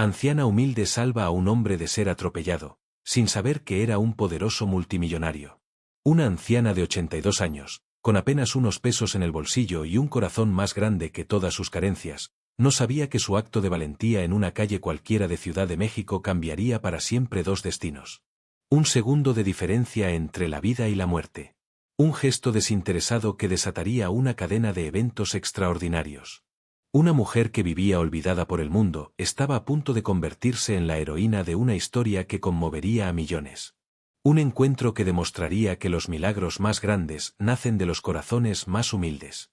Anciana humilde salva a un hombre de ser atropellado, sin saber que era un poderoso multimillonario. Una anciana de 82 años, con apenas unos pesos en el bolsillo y un corazón más grande que todas sus carencias, no sabía que su acto de valentía en una calle cualquiera de Ciudad de México cambiaría para siempre dos destinos. Un segundo de diferencia entre la vida y la muerte. Un gesto desinteresado que desataría una cadena de eventos extraordinarios. Una mujer que vivía olvidada por el mundo estaba a punto de convertirse en la heroína de una historia que conmovería a millones. Un encuentro que demostraría que los milagros más grandes nacen de los corazones más humildes.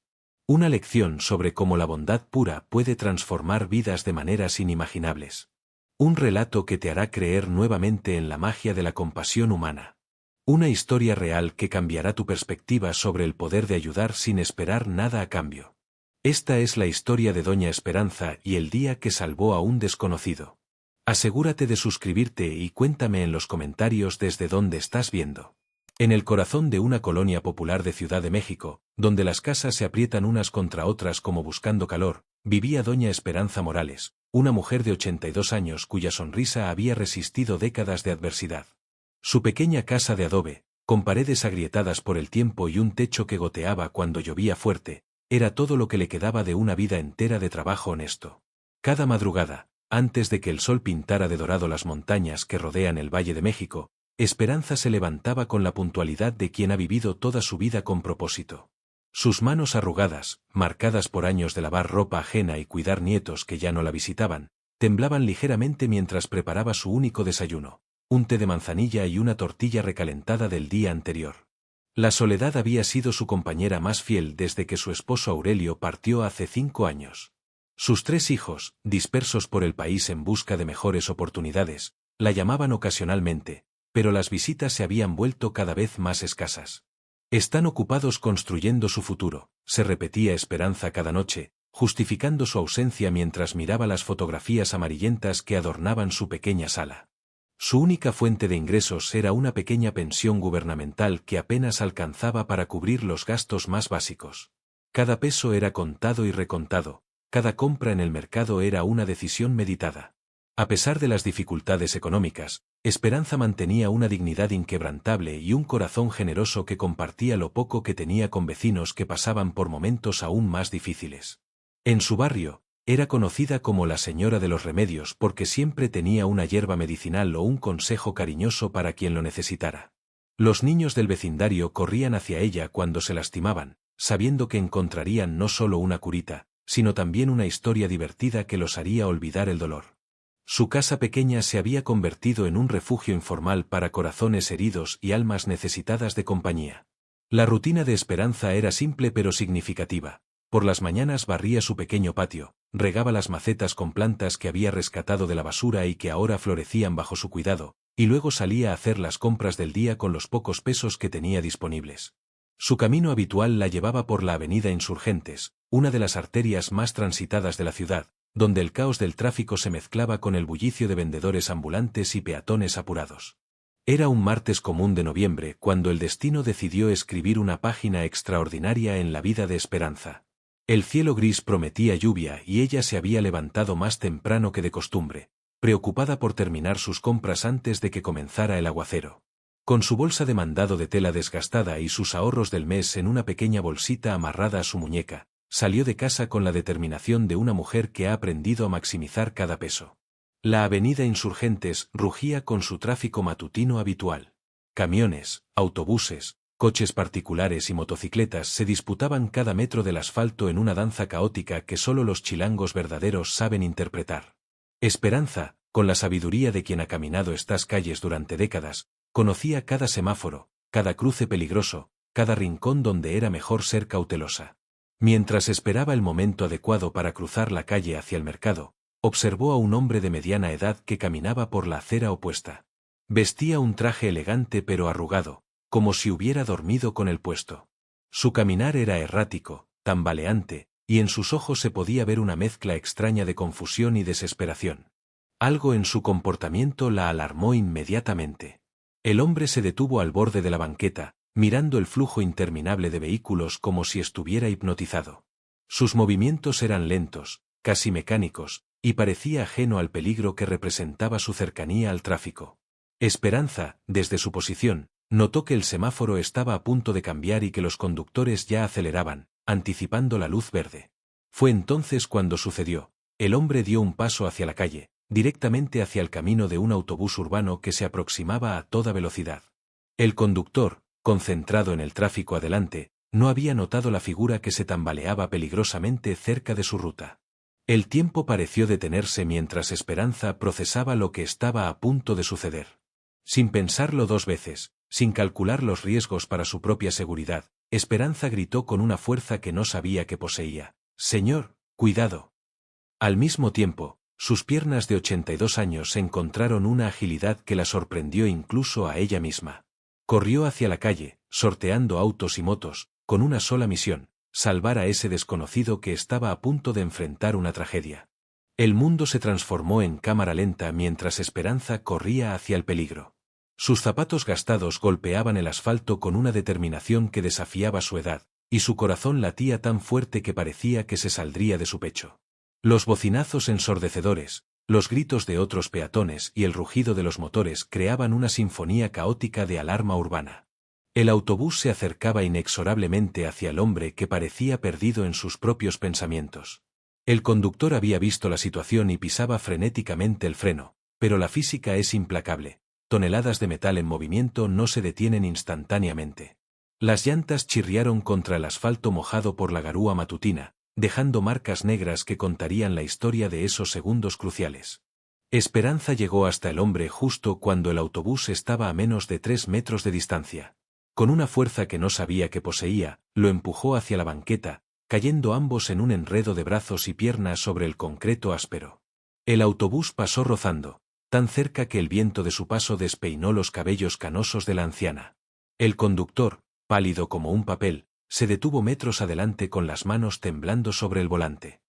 Una lección sobre cómo la bondad pura puede transformar vidas de maneras inimaginables. Un relato que te hará creer nuevamente en la magia de la compasión humana. Una historia real que cambiará tu perspectiva sobre el poder de ayudar sin esperar nada a cambio. Esta es la historia de Doña Esperanza y el día que salvó a un desconocido. Asegúrate de suscribirte y cuéntame en los comentarios desde dónde estás viendo. En el corazón de una colonia popular de Ciudad de México, donde las casas se aprietan unas contra otras como buscando calor, vivía Doña Esperanza Morales, una mujer de 82 años cuya sonrisa había resistido décadas de adversidad. Su pequeña casa de adobe, con paredes agrietadas por el tiempo y un techo que goteaba cuando llovía fuerte, era todo lo que le quedaba de una vida entera de trabajo honesto. Cada madrugada, antes de que el sol pintara de dorado las montañas que rodean el Valle de México, Esperanza se levantaba con la puntualidad de quien ha vivido toda su vida con propósito. Sus manos arrugadas, marcadas por años de lavar ropa ajena y cuidar nietos que ya no la visitaban, temblaban ligeramente mientras preparaba su único desayuno, un té de manzanilla y una tortilla recalentada del día anterior. La soledad había sido su compañera más fiel desde que su esposo Aurelio partió hace 5 años. Sus 3 hijos, dispersos por el país en busca de mejores oportunidades, la llamaban ocasionalmente, pero las visitas se habían vuelto cada vez más escasas. Están ocupados construyendo su futuro, se repetía Esperanza cada noche, justificando su ausencia mientras miraba las fotografías amarillentas que adornaban su pequeña sala. Su única fuente de ingresos era una pequeña pensión gubernamental que apenas alcanzaba para cubrir los gastos más básicos. Cada peso era contado y recontado, cada compra en el mercado era una decisión meditada. A pesar de las dificultades económicas, Esperanza mantenía una dignidad inquebrantable y un corazón generoso que compartía lo poco que tenía con vecinos que pasaban por momentos aún más difíciles. En su barrio, era conocida como la Señora de los Remedios porque siempre tenía una hierba medicinal o un consejo cariñoso para quien lo necesitara. Los niños del vecindario corrían hacia ella cuando se lastimaban, sabiendo que encontrarían no solo una curita, sino también una historia divertida que los haría olvidar el dolor. Su casa pequeña se había convertido en un refugio informal para corazones heridos y almas necesitadas de compañía. La rutina de Esperanza era simple pero significativa. Por las mañanas barría su pequeño patio, regaba las macetas con plantas que había rescatado de la basura y que ahora florecían bajo su cuidado, y luego salía a hacer las compras del día con los pocos pesos que tenía disponibles. Su camino habitual la llevaba por la avenida Insurgentes, una de las arterias más transitadas de la ciudad, donde el caos del tráfico se mezclaba con el bullicio de vendedores ambulantes y peatones apurados. Era un martes común de noviembre cuando el destino decidió escribir una página extraordinaria en la vida de Esperanza. El cielo gris prometía lluvia y ella se había levantado más temprano que de costumbre, preocupada por terminar sus compras antes de que comenzara el aguacero. Con su bolsa de mandado de tela desgastada y sus ahorros del mes en una pequeña bolsita amarrada a su muñeca, salió de casa con la determinación de una mujer que ha aprendido a maximizar cada peso. La avenida Insurgentes rugía con su tráfico matutino habitual. Camiones, autobuses, coches particulares y motocicletas se disputaban cada metro del asfalto en una danza caótica que solo los chilangos verdaderos saben interpretar. Esperanza, con la sabiduría de quien ha caminado estas calles durante décadas, conocía cada semáforo, cada cruce peligroso, cada rincón donde era mejor ser cautelosa. Mientras esperaba el momento adecuado para cruzar la calle hacia el mercado, observó a un hombre de mediana edad que caminaba por la acera opuesta. Vestía un traje elegante pero arrugado, como si hubiera dormido con el puesto. Su caminar era errático, tambaleante, y en sus ojos se podía ver una mezcla extraña de confusión y desesperación. Algo en su comportamiento la alarmó inmediatamente. El hombre se detuvo al borde de la banqueta, mirando el flujo interminable de vehículos como si estuviera hipnotizado. Sus movimientos eran lentos, casi mecánicos, y parecía ajeno al peligro que representaba su cercanía al tráfico. Esperanza, desde su posición, notó que el semáforo estaba a punto de cambiar y que los conductores ya aceleraban, anticipando la luz verde. Fue entonces cuando sucedió. El hombre dio un paso hacia la calle, directamente hacia el camino de un autobús urbano que se aproximaba a toda velocidad. El conductor, concentrado en el tráfico adelante, no había notado la figura que se tambaleaba peligrosamente cerca de su ruta. El tiempo pareció detenerse mientras Esperanza procesaba lo que estaba a punto de suceder. Sin pensarlo dos veces, sin calcular los riesgos para su propia seguridad, Esperanza gritó con una fuerza que no sabía que poseía: «Señor, cuidado». Al mismo tiempo, sus piernas de 82 años encontraron una agilidad que la sorprendió incluso a ella misma. Corrió hacia la calle, sorteando autos y motos, con una sola misión: salvar a ese desconocido que estaba a punto de enfrentar una tragedia. El mundo se transformó en cámara lenta mientras Esperanza corría hacia el peligro. Sus zapatos gastados golpeaban el asfalto con una determinación que desafiaba su edad, y su corazón latía tan fuerte que parecía que se saldría de su pecho. Los bocinazos ensordecedores, los gritos de otros peatones y el rugido de los motores creaban una sinfonía caótica de alarma urbana. El autobús se acercaba inexorablemente hacia el hombre que parecía perdido en sus propios pensamientos. El conductor había visto la situación y pisaba frenéticamente el freno, pero la física es implacable. Toneladas de metal en movimiento no se detienen instantáneamente. Las llantas chirriaron contra el asfalto mojado por la garúa matutina, dejando marcas negras que contarían la historia de esos segundos cruciales. Esperanza llegó hasta el hombre justo cuando el autobús estaba a menos de 3 metros de distancia. Con una fuerza que no sabía que poseía, lo empujó hacia la banqueta, cayendo ambos en un enredo de brazos y piernas sobre el concreto áspero. El autobús pasó rozando, tan cerca que el viento de su paso despeinó los cabellos canosos de la anciana. El conductor, pálido como un papel, se detuvo metros adelante con las manos temblando sobre el volante.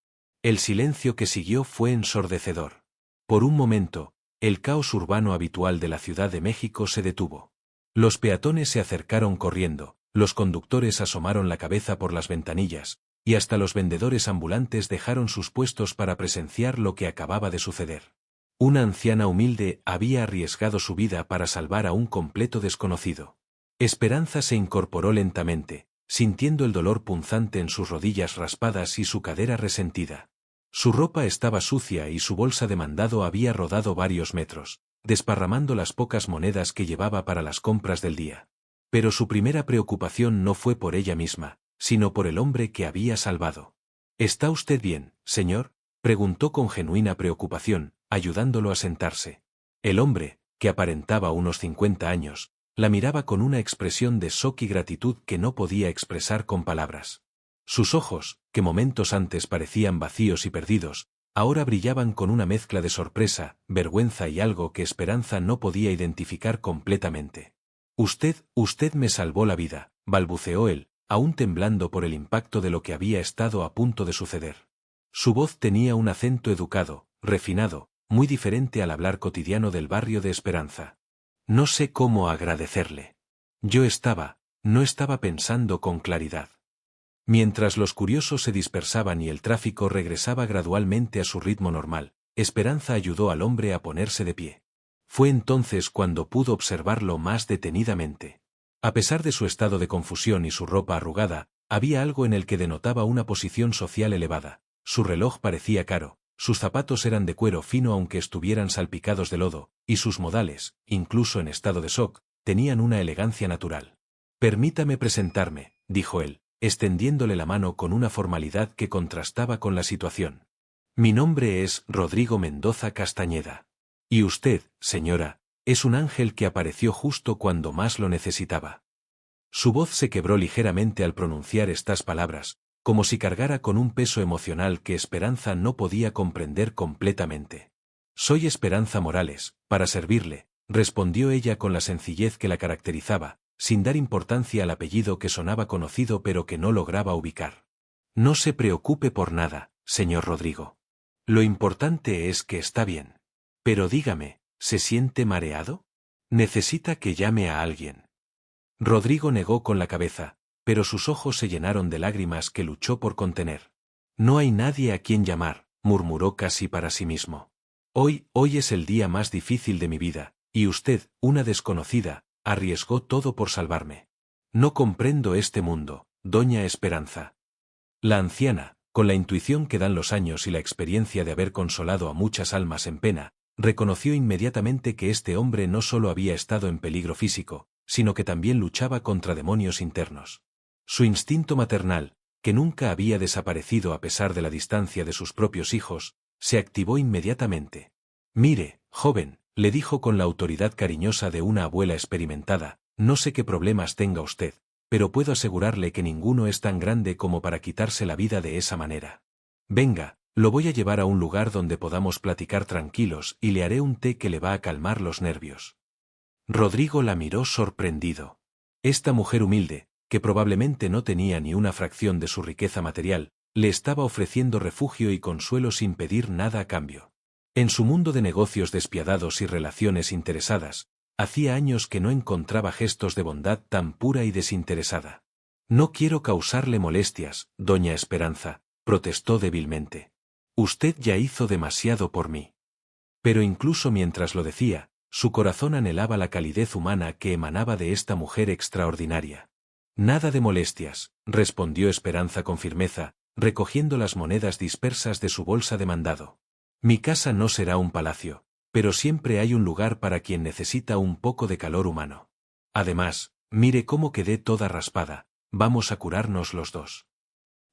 El silencio que siguió fue ensordecedor. Por un momento, el caos urbano habitual de la Ciudad de México se detuvo. Los peatones se acercaron corriendo, los conductores asomaron la cabeza por las ventanillas, y hasta los vendedores ambulantes dejaron sus puestos para presenciar lo que acababa de suceder. Una anciana humilde había arriesgado su vida para salvar a un completo desconocido. Esperanza se incorporó lentamente, sintiendo el dolor punzante en sus rodillas raspadas y su cadera resentida. Su ropa estaba sucia y su bolsa de mandado había rodado varios metros, desparramando las pocas monedas que llevaba para las compras del día. Pero su primera preocupación no fue por ella misma, sino por el hombre que había salvado. ¿Está usted bien, señor?, preguntó con genuina preocupación, ayudándolo a sentarse. El hombre, que aparentaba unos 50 años, la miraba con una expresión de shock y gratitud que no podía expresar con palabras. Sus ojos, que momentos antes parecían vacíos y perdidos, ahora brillaban con una mezcla de sorpresa, vergüenza y algo que Esperanza no podía identificar completamente. Usted me salvó la vida», balbuceó él, aún temblando por el impacto de lo que había estado a punto de suceder. Su voz tenía un acento educado, refinado, muy diferente al hablar cotidiano del barrio de Esperanza. «No sé cómo agradecerle. No estaba pensando con claridad». Mientras los curiosos se dispersaban y el tráfico regresaba gradualmente a su ritmo normal, Esperanza ayudó al hombre a ponerse de pie. Fue entonces cuando pudo observarlo más detenidamente. A pesar de su estado de confusión y su ropa arrugada, había algo en el que denotaba una posición social elevada. Su reloj parecía caro, sus zapatos eran de cuero fino aunque estuvieran salpicados de lodo, y sus modales, incluso en estado de shock, tenían una elegancia natural. «Permítame presentarme», dijo él, extendiéndole la mano con una formalidad que contrastaba con la situación. «Mi nombre es Rodrigo Mendoza Castañeda. Y usted, señora, es un ángel que apareció justo cuando más lo necesitaba». Su voz se quebró ligeramente al pronunciar estas palabras, como si cargara con un peso emocional que Esperanza no podía comprender completamente. «Soy Esperanza Morales, para servirle», respondió ella con la sencillez que la caracterizaba, sin dar importancia al apellido que sonaba conocido pero que no lograba ubicar. «No se preocupe por nada, señor Rodrigo. Lo importante es que está bien. Pero dígame, ¿se siente mareado? ¿Necesita que llame a alguien?». Rodrigo negó con la cabeza, pero sus ojos se llenaron de lágrimas que luchó por contener. «No hay nadie a quien llamar», murmuró casi para sí mismo. Hoy es el día más difícil de mi vida, y usted, una desconocida, arriesgó todo por salvarme. No comprendo este mundo, doña Esperanza. La anciana, con la intuición que dan los años y la experiencia de haber consolado a muchas almas en pena, reconoció inmediatamente que este hombre no solo había estado en peligro físico, sino que también luchaba contra demonios internos. Su instinto maternal, que nunca había desaparecido a pesar de la distancia de sus propios hijos, se activó inmediatamente. Mire, joven, le dijo con la autoridad cariñosa de una abuela experimentada, no sé qué problemas tenga usted, pero puedo asegurarle que ninguno es tan grande como para quitarse la vida de esa manera. Venga, lo voy a llevar a un lugar donde podamos platicar tranquilos y le haré un té que le va a calmar los nervios. Rodrigo la miró sorprendido. Esta mujer humilde, que probablemente no tenía ni una fracción de su riqueza material, le estaba ofreciendo refugio y consuelo sin pedir nada a cambio. En su mundo de negocios despiadados y relaciones interesadas, hacía años que no encontraba gestos de bondad tan pura y desinteresada. No quiero causarle molestias, doña Esperanza, protestó débilmente. Usted ya hizo demasiado por mí. Pero incluso mientras lo decía, su corazón anhelaba la calidez humana que emanaba de esta mujer extraordinaria. Nada de molestias, respondió Esperanza con firmeza, recogiendo las monedas dispersas de su bolsa de mandado. Mi casa no será un palacio, pero siempre hay un lugar para quien necesita un poco de calor humano. Además, mire cómo quedé toda raspada, vamos a curarnos los dos.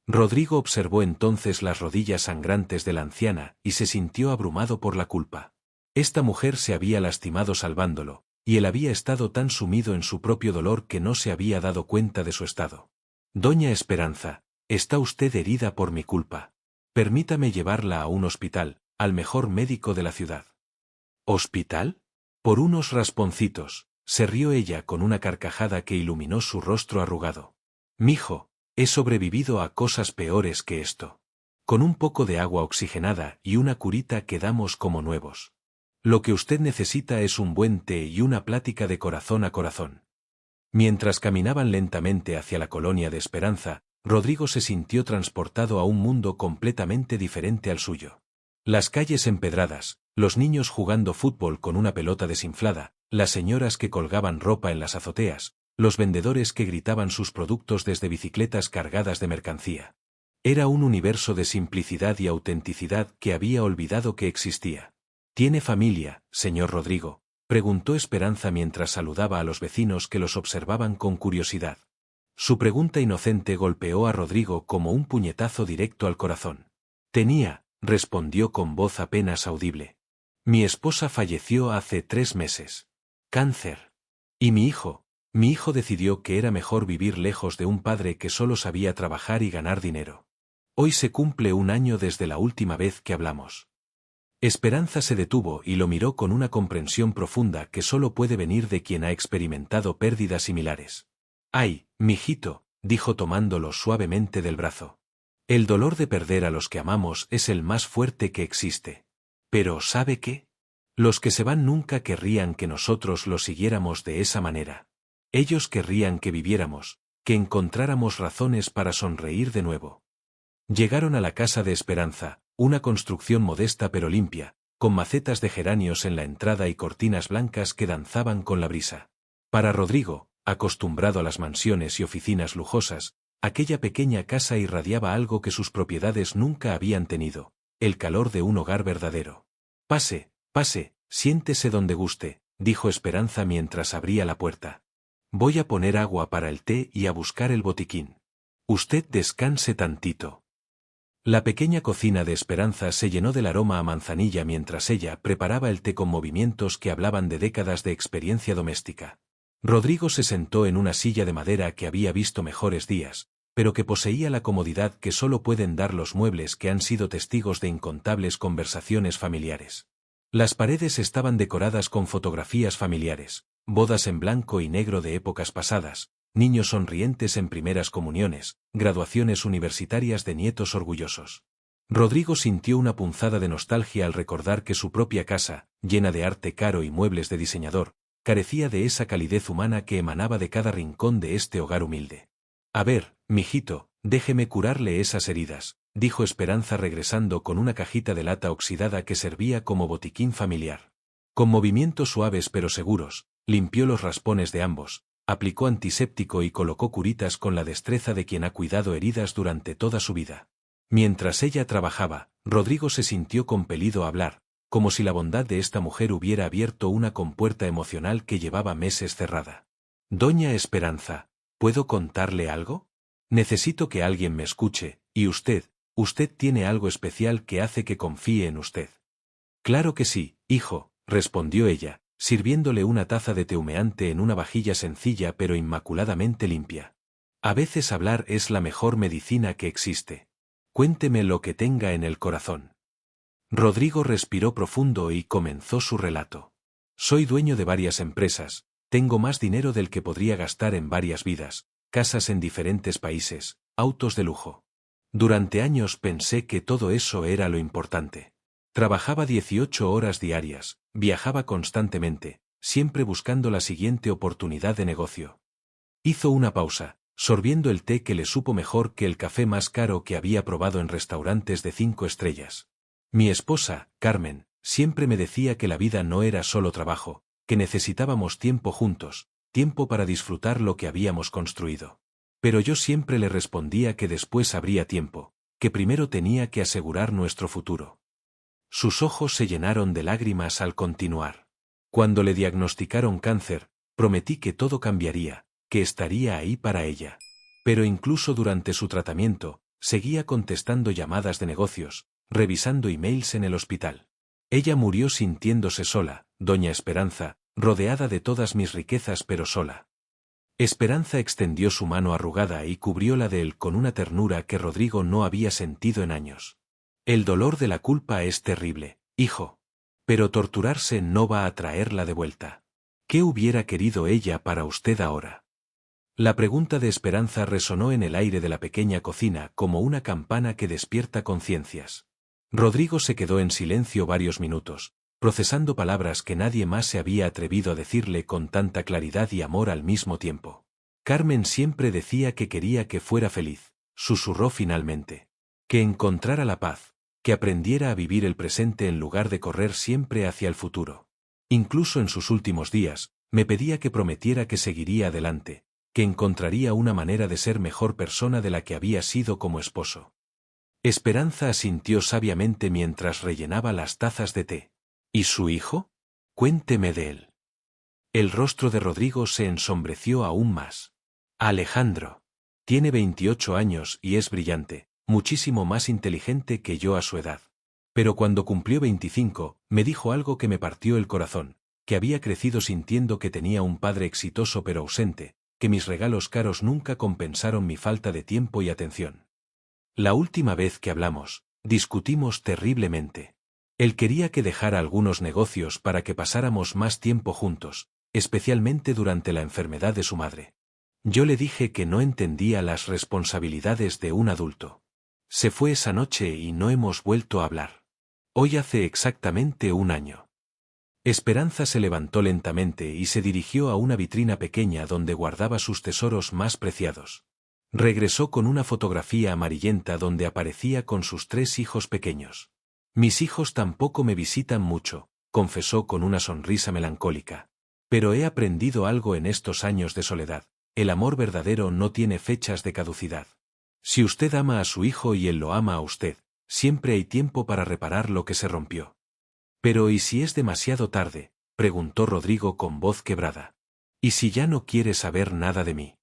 Rodrigo observó entonces las rodillas sangrantes de la anciana y se sintió abrumado por la culpa. Esta mujer se había lastimado salvándolo, y él había estado tan sumido en su propio dolor que no se había dado cuenta de su estado. Doña Esperanza, está usted herida por mi culpa. Permítame llevarla a un hospital, al mejor médico de la ciudad. ¿Hospital? Por unos rasponcitos, se rió ella con una carcajada que iluminó su rostro arrugado. Mijo, he sobrevivido a cosas peores que esto. Con un poco de agua oxigenada y una curita quedamos como nuevos. Lo que usted necesita es un buen té y una plática de corazón a corazón. Mientras caminaban lentamente hacia la colonia de Esperanza, Rodrigo se sintió transportado a un mundo completamente diferente al suyo. Las calles empedradas, los niños jugando fútbol con una pelota desinflada, las señoras que colgaban ropa en las azoteas, los vendedores que gritaban sus productos desde bicicletas cargadas de mercancía. Era un universo de simplicidad y autenticidad que había olvidado que existía. ¿Tiene familia, señor Rodrigo?, preguntó Esperanza mientras saludaba a los vecinos que los observaban con curiosidad. Su pregunta inocente golpeó a Rodrigo como un puñetazo directo al corazón. Tenía, respondió con voz apenas audible. Mi esposa falleció hace 3 meses. Cáncer. Y mi hijo decidió que era mejor vivir lejos de un padre que solo sabía trabajar y ganar dinero. Hoy se cumple 1 año desde la última vez que hablamos. Esperanza se detuvo y lo miró con una comprensión profunda que solo puede venir de quien ha experimentado pérdidas similares. Ay, mijito, dijo tomándolo suavemente del brazo. El dolor de perder a los que amamos es el más fuerte que existe. Pero ¿sabe qué? Los que se van nunca querrían que nosotros los siguiéramos de esa manera. Ellos querrían que viviéramos, que encontráramos razones para sonreír de nuevo. Llegaron a la casa de Esperanza, una construcción modesta pero limpia, con macetas de geranios en la entrada y cortinas blancas que danzaban con la brisa. Para Rodrigo, acostumbrado a las mansiones y oficinas lujosas, aquella pequeña casa irradiaba algo que sus propiedades nunca habían tenido, el calor de un hogar verdadero. Pase, siéntese donde guste, dijo Esperanza mientras abría la puerta. Voy a poner agua para el té y a buscar el botiquín. Usted descanse tantito. La pequeña cocina de Esperanza se llenó del aroma a manzanilla mientras ella preparaba el té con movimientos que hablaban de décadas de experiencia doméstica. Rodrigo se sentó en una silla de madera que había visto mejores días, pero que poseía la comodidad que solo pueden dar los muebles que han sido testigos de incontables conversaciones familiares. Las paredes estaban decoradas con fotografías familiares, bodas en blanco y negro de épocas pasadas, niños sonrientes en primeras comuniones, graduaciones universitarias de nietos orgullosos. Rodrigo sintió una punzada de nostalgia al recordar que su propia casa, llena de arte caro y muebles de diseñador, carecía de esa calidez humana que emanaba de cada rincón de este hogar humilde. A ver, mijito, déjeme curarle esas heridas, dijo Esperanza regresando con una cajita de lata oxidada que servía como botiquín familiar. Con movimientos suaves pero seguros, limpió los raspones de ambos, aplicó antiséptico y colocó curitas con la destreza de quien ha cuidado heridas durante toda su vida. Mientras ella trabajaba, Rodrigo se sintió compelido a hablar, como si la bondad de esta mujer hubiera abierto una compuerta emocional que llevaba meses cerrada. Doña Esperanza, ¿puedo contarle algo? Necesito que alguien me escuche, y usted tiene algo especial que hace que confíe en usted. Claro que sí, hijo, respondió ella, sirviéndole una taza de té humeante en una vajilla sencilla pero inmaculadamente limpia. A veces hablar es la mejor medicina que existe. Cuénteme lo que tenga en el corazón. Rodrigo respiró profundo y comenzó su relato. Soy dueño de varias empresas, tengo más dinero del que podría gastar en varias vidas, casas en diferentes países, autos de lujo. Durante años pensé que todo eso era lo importante. Trabajaba 18 horas diarias, viajaba constantemente, siempre buscando la siguiente oportunidad de negocio. Hizo una pausa, sorbiendo el té que le supo mejor que el café más caro que había probado en restaurantes de 5 estrellas. Mi esposa, Carmen, siempre me decía que la vida no era solo trabajo, que necesitábamos tiempo juntos, tiempo para disfrutar lo que habíamos construido. Pero yo siempre le respondía que después habría tiempo, que primero tenía que asegurar nuestro futuro. Sus ojos se llenaron de lágrimas al continuar. Cuando le diagnosticaron cáncer, prometí que todo cambiaría, que estaría ahí para ella. Pero incluso durante su tratamiento, seguía contestando llamadas de negocios, revisando emails en el hospital. Ella murió sintiéndose sola, doña Esperanza, rodeada de todas mis riquezas pero sola. Esperanza extendió su mano arrugada y cubrió la de él con una ternura que Rodrigo no había sentido en años. El dolor de la culpa es terrible, hijo. Pero torturarse no va a traerla de vuelta. ¿Qué hubiera querido ella para usted ahora? La pregunta de Esperanza resonó en el aire de la pequeña cocina como una campana que despierta conciencias. Rodrigo se quedó en silencio varios minutos, procesando palabras que nadie más se había atrevido a decirle con tanta claridad y amor al mismo tiempo. Carmen siempre decía que quería que fuera feliz, susurró finalmente. Que encontrara la paz, que aprendiera a vivir el presente en lugar de correr siempre hacia el futuro. Incluso en sus últimos días, me pedía que prometiera que seguiría adelante, que encontraría una manera de ser mejor persona de la que había sido como esposo. Esperanza asintió sabiamente mientras rellenaba las tazas de té. ¿Y su hijo? Cuénteme de él. El rostro de Rodrigo se ensombreció aún más. Alejandro. Tiene 28 años y es brillante, muchísimo más inteligente que yo a su edad. Pero cuando cumplió 25, me dijo algo que me partió el corazón, que había crecido sintiendo que tenía un padre exitoso pero ausente, que mis regalos caros nunca compensaron mi falta de tiempo y atención. La última vez que hablamos, discutimos terriblemente. Él quería que dejara algunos negocios para que pasáramos más tiempo juntos, especialmente durante la enfermedad de su madre. Yo le dije que no entendía las responsabilidades de un adulto. Se fue esa noche y no hemos vuelto a hablar. Hoy hace exactamente un año. Esperanza se levantó lentamente y se dirigió a una vitrina pequeña donde guardaba sus tesoros más preciados. Regresó con una fotografía amarillenta donde aparecía con sus 3 hijos pequeños. Mis hijos tampoco me visitan mucho, confesó con una sonrisa melancólica. Pero he aprendido algo en estos años de soledad. El amor verdadero no tiene fechas de caducidad. Si usted ama a su hijo y él lo ama a usted, siempre hay tiempo para reparar lo que se rompió. Pero ¿y si es demasiado tarde?, preguntó Rodrigo con voz quebrada. ¿Y si ya no quiere saber nada de mí?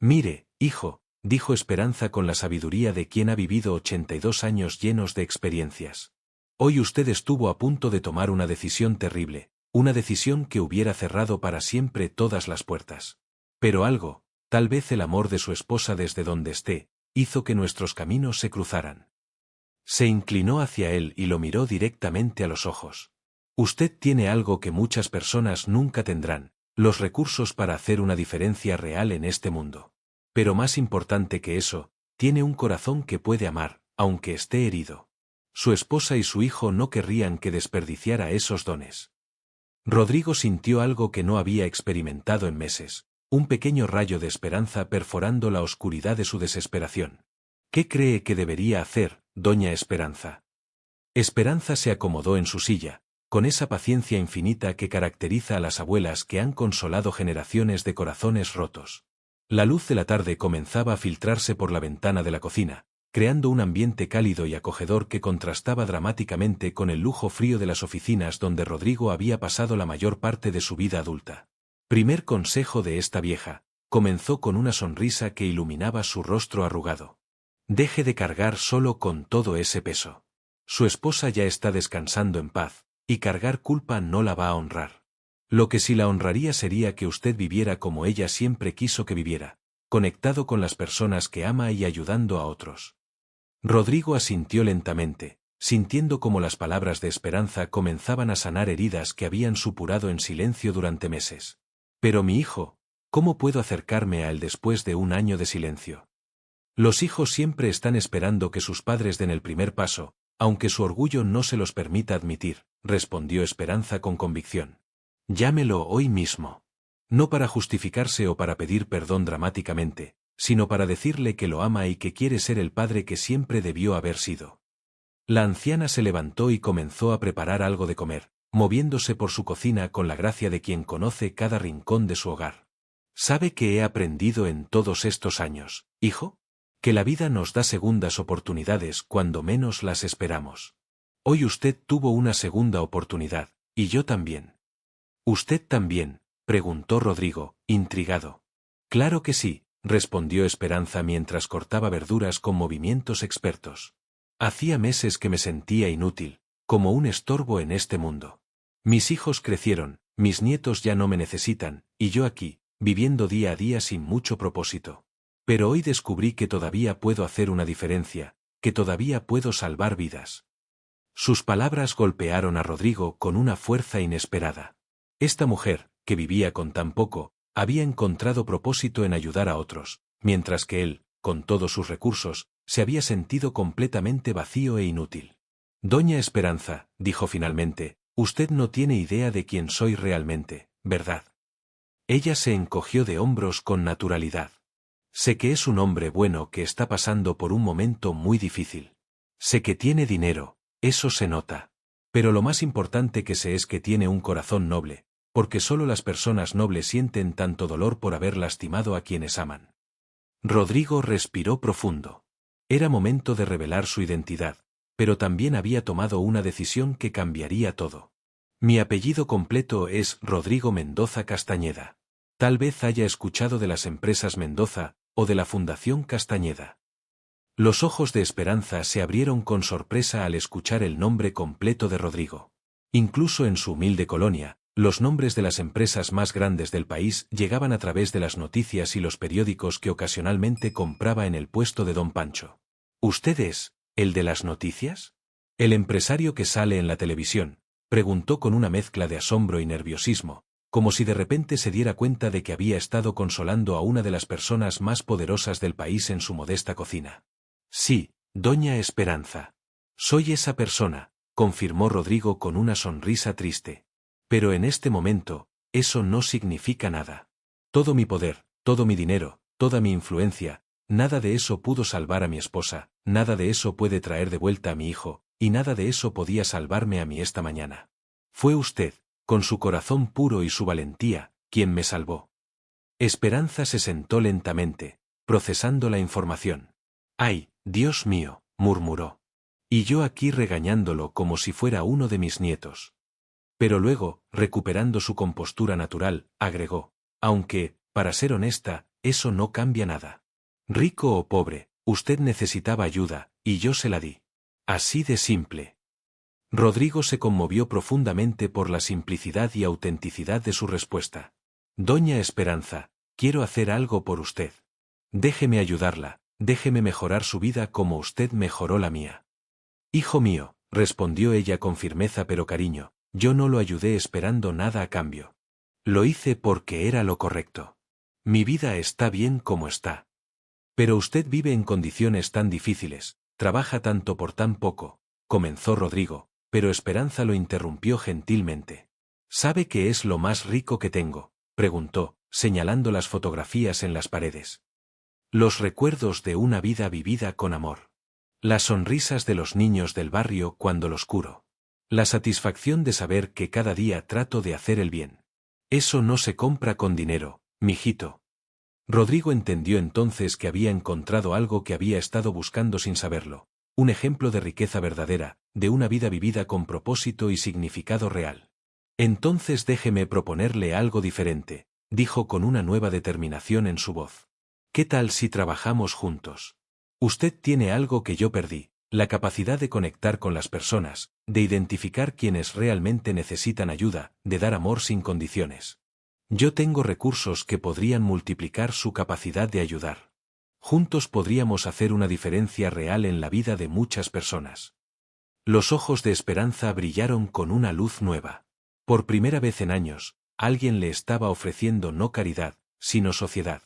Mire, hijo, dijo Esperanza con la sabiduría de quien ha vivido 82 años llenos de experiencias. Hoy usted estuvo a punto de tomar una decisión terrible, una decisión que hubiera cerrado para siempre todas las puertas. Pero algo, tal vez el amor de su esposa desde donde esté, hizo que nuestros caminos se cruzaran. Se inclinó hacia él y lo miró directamente a los ojos. Usted tiene algo que muchas personas nunca tendrán, los recursos para hacer una diferencia real en este mundo. Pero más importante que eso, tiene un corazón que puede amar, aunque esté herido. Su esposa y su hijo no querrían que desperdiciara esos dones. Rodrigo sintió algo que no había experimentado en meses, un pequeño rayo de esperanza perforando la oscuridad de su desesperación. ¿Qué cree que debería hacer, doña Esperanza? Esperanza se acomodó en su silla, con esa paciencia infinita que caracteriza a las abuelas que han consolado generaciones de corazones rotos. La luz de la tarde comenzaba a filtrarse por la ventana de la cocina, creando un ambiente cálido y acogedor que contrastaba dramáticamente con el lujo frío de las oficinas donde Rodrigo había pasado la mayor parte de su vida adulta. Primer consejo de esta vieja, comenzó con una sonrisa que iluminaba su rostro arrugado. Deje de cargar solo con todo ese peso. Su esposa ya está descansando en paz, y cargar culpa no la va a honrar. Lo que sí la honraría sería que usted viviera como ella siempre quiso que viviera, conectado con las personas que ama y ayudando a otros. Rodrigo asintió lentamente, sintiendo como las palabras de Esperanza comenzaban a sanar heridas que habían supurado en silencio durante meses. Pero mi hijo, ¿cómo puedo acercarme a él después de un año de silencio? Los hijos siempre están esperando que sus padres den el primer paso, aunque su orgullo no se los permita admitir, respondió Esperanza con convicción. Llámelo hoy mismo. No para justificarse o para pedir perdón dramáticamente, sino para decirle que lo ama y que quiere ser el padre que siempre debió haber sido. La anciana se levantó y comenzó a preparar algo de comer, moviéndose por su cocina con la gracia de quien conoce cada rincón de su hogar. ¿Sabe qué he aprendido en todos estos años, hijo? Que la vida nos da segundas oportunidades cuando menos las esperamos. Hoy usted tuvo una segunda oportunidad, y yo también. ¿Usted también?, preguntó Rodrigo, intrigado. Claro que sí, respondió Esperanza mientras cortaba verduras con movimientos expertos. Hacía meses que me sentía inútil, como un estorbo en este mundo. Mis hijos crecieron, mis nietos ya no me necesitan, y yo aquí, viviendo día a día sin mucho propósito. Pero hoy descubrí que todavía puedo hacer una diferencia, que todavía puedo salvar vidas. Sus palabras golpearon a Rodrigo con una fuerza inesperada. Esta mujer, que vivía con tan poco, había encontrado propósito en ayudar a otros, mientras que él, con todos sus recursos, se había sentido completamente vacío e inútil. Doña Esperanza, dijo finalmente, usted no tiene idea de quién soy realmente, ¿verdad? Ella se encogió de hombros con naturalidad. Sé que es un hombre bueno que está pasando por un momento muy difícil. Sé que tiene dinero, eso se nota. Pero lo más importante que sé es que tiene un corazón noble, porque solo las personas nobles sienten tanto dolor por haber lastimado a quienes aman. Rodrigo respiró profundo. Era momento de revelar su identidad, pero también había tomado una decisión que cambiaría todo. Mi apellido completo es Rodrigo Mendoza Castañeda. Tal vez haya escuchado de las empresas Mendoza, o de la Fundación Castañeda. Los ojos de Esperanza se abrieron con sorpresa al escuchar el nombre completo de Rodrigo. Incluso en su humilde colonia, los nombres de las empresas más grandes del país llegaban a través de las noticias y los periódicos que ocasionalmente compraba en el puesto de don Pancho. ¿Usted es el de las noticias? El empresario que sale en la televisión, preguntó con una mezcla de asombro y nerviosismo, como si de repente se diera cuenta de que había estado consolando a una de las personas más poderosas del país en su modesta cocina. Sí, doña Esperanza. Soy esa persona, confirmó Rodrigo con una sonrisa triste. Pero en este momento, eso no significa nada. Todo mi poder, todo mi dinero, toda mi influencia, nada de eso pudo salvar a mi esposa, nada de eso puede traer de vuelta a mi hijo, y nada de eso podía salvarme a mí esta mañana. Fue usted, con su corazón puro y su valentía, quien me salvó. Esperanza se sentó lentamente, procesando la información. ¡Ay, Dios mío!, murmuró. Y yo aquí regañándolo como si fuera uno de mis nietos. Pero luego, recuperando su compostura natural, agregó, aunque, para ser honesta, eso no cambia nada. Rico o pobre, usted necesitaba ayuda, y yo se la di. Así de simple. Rodrigo se conmovió profundamente por la simplicidad y autenticidad de su respuesta. Doña Esperanza, quiero hacer algo por usted. Déjeme ayudarla, déjeme mejorar su vida como usted mejoró la mía. Hijo mío, respondió ella con firmeza pero cariño, yo no lo ayudé esperando nada a cambio. Lo hice porque era lo correcto. Mi vida está bien como está. Pero usted vive en condiciones tan difíciles, trabaja tanto por tan poco, comenzó Rodrigo, pero Esperanza lo interrumpió gentilmente. ¿Sabe qué es lo más rico que tengo?, preguntó, señalando las fotografías en las paredes. Los recuerdos de una vida vivida con amor. Las sonrisas de los niños del barrio cuando los curo. La satisfacción de saber que cada día trato de hacer el bien. Eso no se compra con dinero, mijito. Rodrigo entendió entonces que había encontrado algo que había estado buscando sin saberlo. Un ejemplo de riqueza verdadera, de una vida vivida con propósito y significado real. Entonces déjeme proponerle algo diferente, dijo con una nueva determinación en su voz. ¿Qué tal si trabajamos juntos? Usted tiene algo que yo perdí, la capacidad de conectar con las personas, de identificar quienes realmente necesitan ayuda, de dar amor sin condiciones. Yo tengo recursos que podrían multiplicar su capacidad de ayudar. Juntos podríamos hacer una diferencia real en la vida de muchas personas. Los ojos de Esperanza brillaron con una luz nueva. Por primera vez en años, alguien le estaba ofreciendo no caridad, sino sociedad.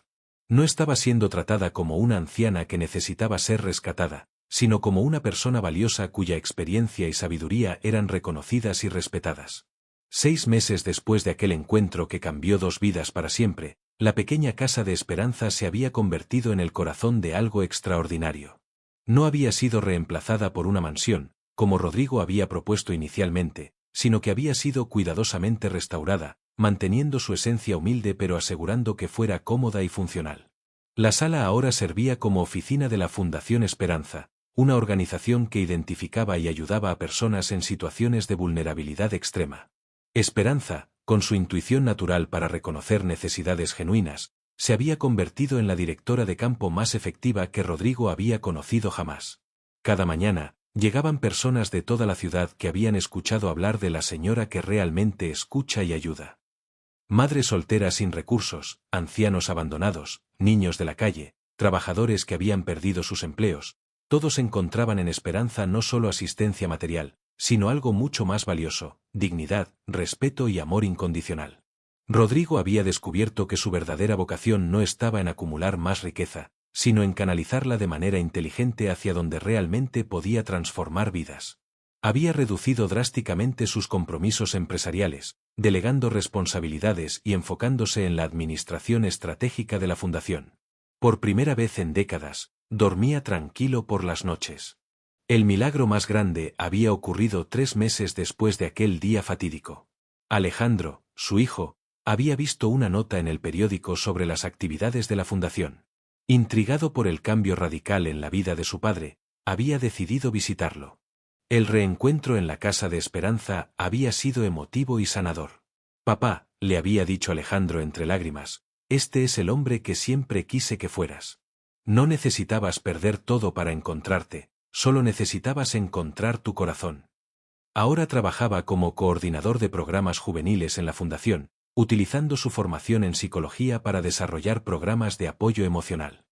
No estaba siendo tratada como una anciana que necesitaba ser rescatada, sino como una persona valiosa cuya experiencia y sabiduría eran reconocidas y respetadas. 6 meses después de aquel encuentro que cambió 2 vidas para siempre, la pequeña casa de Esperanza se había convertido en el corazón de algo extraordinario. No había sido reemplazada por una mansión, como Rodrigo había propuesto inicialmente, sino que había sido cuidadosamente restaurada, manteniendo su esencia humilde pero asegurando que fuera cómoda y funcional. La sala ahora servía como oficina de la Fundación Esperanza, una organización que identificaba y ayudaba a personas en situaciones de vulnerabilidad extrema. Esperanza, con su intuición natural para reconocer necesidades genuinas, se había convertido en la directora de campo más efectiva que Rodrigo había conocido jamás. Cada mañana, llegaban personas de toda la ciudad que habían escuchado hablar de la señora que realmente escucha y ayuda. Madres solteras sin recursos, ancianos abandonados, niños de la calle, trabajadores que habían perdido sus empleos, todos encontraban en Esperanza no solo asistencia material, sino algo mucho más valioso, dignidad, respeto y amor incondicional. Rodrigo había descubierto que su verdadera vocación no estaba en acumular más riqueza, sino en canalizarla de manera inteligente hacia donde realmente podía transformar vidas. Había reducido drásticamente sus compromisos empresariales, delegando responsabilidades y enfocándose en la administración estratégica de la fundación. Por primera vez en décadas, dormía tranquilo por las noches. El milagro más grande había ocurrido 3 meses después de aquel día fatídico. Alejandro, su hijo, había visto una nota en el periódico sobre las actividades de la fundación. Intrigado por el cambio radical en la vida de su padre, había decidido visitarlo. El reencuentro en la casa de Esperanza había sido emotivo y sanador. Papá, le había dicho Alejandro entre lágrimas, este es el hombre que siempre quise que fueras. No necesitabas perder todo para encontrarte, solo necesitabas encontrar tu corazón. Ahora trabajaba como coordinador de programas juveniles en la fundación, utilizando su formación en psicología para desarrollar programas de apoyo emocional.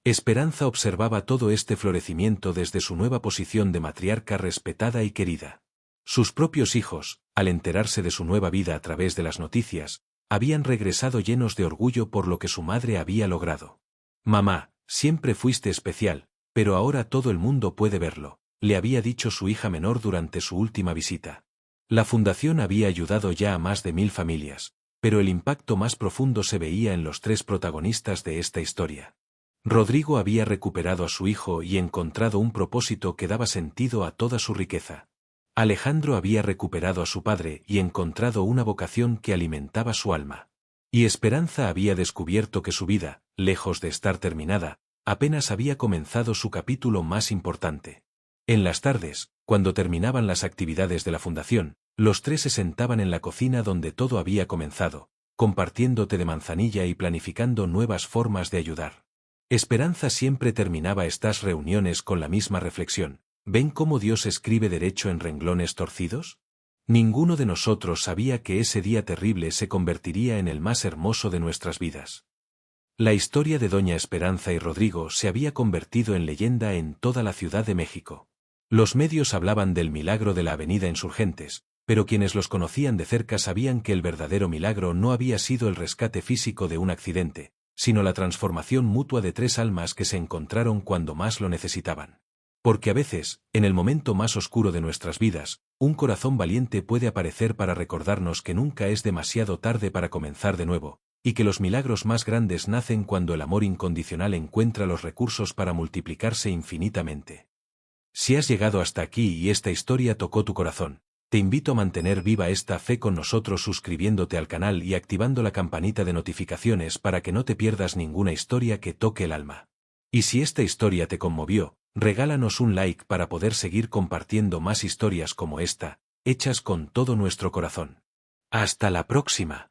Esperanza observaba todo este florecimiento desde su nueva posición de matriarca respetada y querida. Sus propios hijos, al enterarse de su nueva vida a través de las noticias, habían regresado llenos de orgullo por lo que su madre había logrado. Mamá, siempre fuiste especial, pero ahora todo el mundo puede verlo, le había dicho su hija menor durante su última visita. La fundación había ayudado ya a más de 1000 familias, pero el impacto más profundo se veía en los 3 protagonistas de esta historia. Rodrigo había recuperado a su hijo y encontrado un propósito que daba sentido a toda su riqueza. Alejandro había recuperado a su padre y encontrado una vocación que alimentaba su alma. Y Esperanza había descubierto que su vida, lejos de estar terminada, apenas había comenzado su capítulo más importante. En las tardes, cuando terminaban las actividades de la fundación, los 3 se sentaban en la cocina donde todo había comenzado, compartiendo té de manzanilla y planificando nuevas formas de ayudar. Esperanza siempre terminaba estas reuniones con la misma reflexión. ¿Ven cómo Dios escribe derecho en renglones torcidos? Ninguno de nosotros sabía que ese día terrible se convertiría en el más hermoso de nuestras vidas. La historia de Doña Esperanza y Rodrigo se había convertido en leyenda en toda la Ciudad de México. Los medios hablaban del milagro de la Avenida Insurgentes, pero quienes los conocían de cerca sabían que el verdadero milagro no había sido el rescate físico de un accidente, sino la transformación mutua de 3 almas que se encontraron cuando más lo necesitaban. Porque a veces, en el momento más oscuro de nuestras vidas, un corazón valiente puede aparecer para recordarnos que nunca es demasiado tarde para comenzar de nuevo, y que los milagros más grandes nacen cuando el amor incondicional encuentra los recursos para multiplicarse infinitamente. Si has llegado hasta aquí y esta historia tocó tu corazón, te invito a mantener viva esta fe con nosotros suscribiéndote al canal y activando la campanita de notificaciones para que no te pierdas ninguna historia que toque el alma. Y si esta historia te conmovió, regálanos un like para poder seguir compartiendo más historias como esta, hechas con todo nuestro corazón. ¡Hasta la próxima!